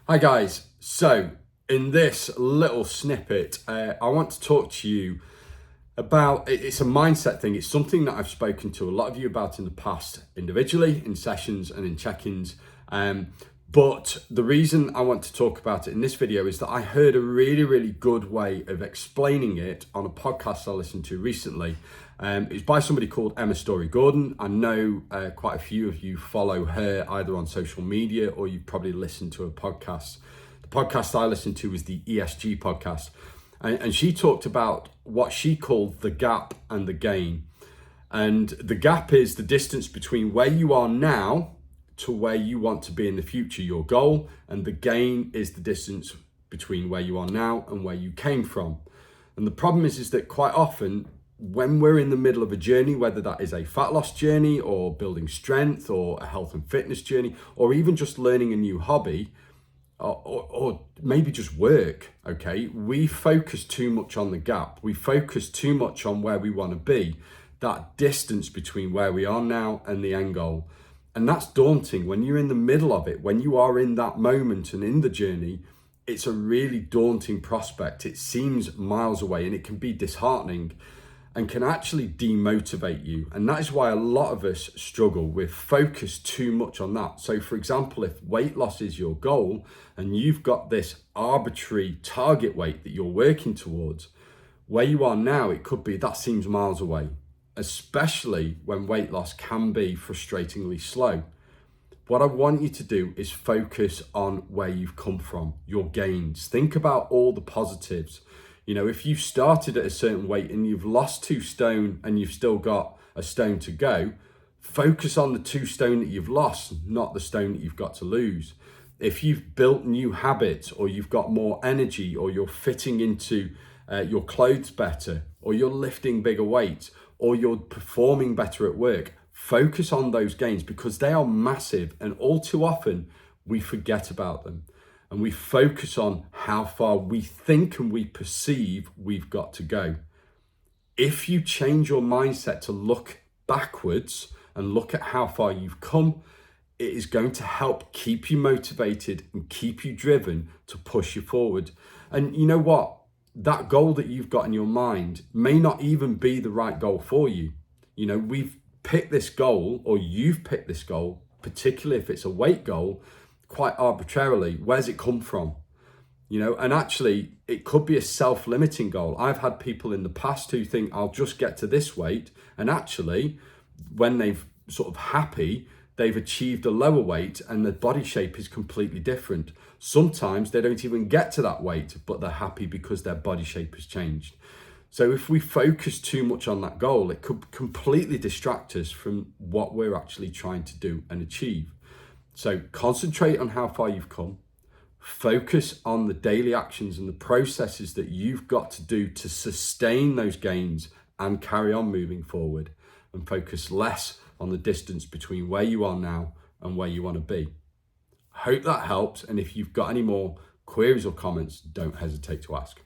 Hi guys, so in this little snippet, I want to talk to you about, it's a mindset thing. It's something that I've spoken to a lot of you about in the past, individually, in sessions and in check-ins. But the reason I want to talk about it in this video is that I heard a really good way of explaining it on a podcast I listened to recently. It's by somebody called Emma Storey-Gordon. I know quite a few of you follow her either on social media or you've probably listened to her podcast. The podcast I listened to was the ESG podcast. And she talked about what she called the gap and the gain. And the gap is the distance between where you are now to where you want to be in the future, your goal. And the gain is the distance between where you are now and where you came from. And the problem is that quite often when we're in the middle of a journey, whether that is a fat loss journey or building strength or a health and fitness journey, or even just learning a new hobby, or maybe just work, okay, we focus too much on the gap. We focus too much on where we want to be, that distance between where we are now and the end goal. And that's daunting when you're in the middle of it, when you are in that moment and in the journey. It's a really daunting prospect. It seems miles away and it can be disheartening and can actually demotivate you. And that is why a lot of us struggle with focus too much on that. So for example, if weight loss is your goal and you've got this arbitrary target weight that you're working towards, where you are now, it could be that seems miles away, especially when weight loss can be frustratingly slow. What I want you to do is focus on where you've come from, your gains. Think about all the positives. You know, if you started at a certain weight and you've lost 2 stone and you've still got a stone to go, focus on the 2 stone that you've lost, not the stone that you've got to lose. If you've built new habits or you've got more energy or you're fitting into your clothes better or you're lifting bigger weights or you're performing better at work, focus on those gains because they are massive and all too often we forget about them. And we focus on how far we think and we perceive we've got to go. If you change your mindset to look backwards and look at how far you've come, it is going to help keep you motivated and keep you driven to push you forward. And you know what? That goal that you've got in your mind may not even be the right goal for you. You know, we've picked this goal, or you've picked this goal, particularly if it's a weight goal, quite arbitrarily. Where's it come from? You know, and actually it could be a self-limiting goal. I've had people in the past who think I'll just get to this weight, and actually when they've sort of happy, they've achieved a lower weight and their body shape is completely different. Sometimes they don't even get to that weight, but they're happy because their body shape has changed. So if we focus too much on that goal, it could completely distract us from what we're actually trying to do and achieve. So concentrate on how far you've come, focus on the daily actions and the processes that you've got to do to sustain those gains and carry on moving forward, and focus less on the distance between where you are now and where you want to be. I hope that helps. And if you've got any more queries or comments, don't hesitate to ask.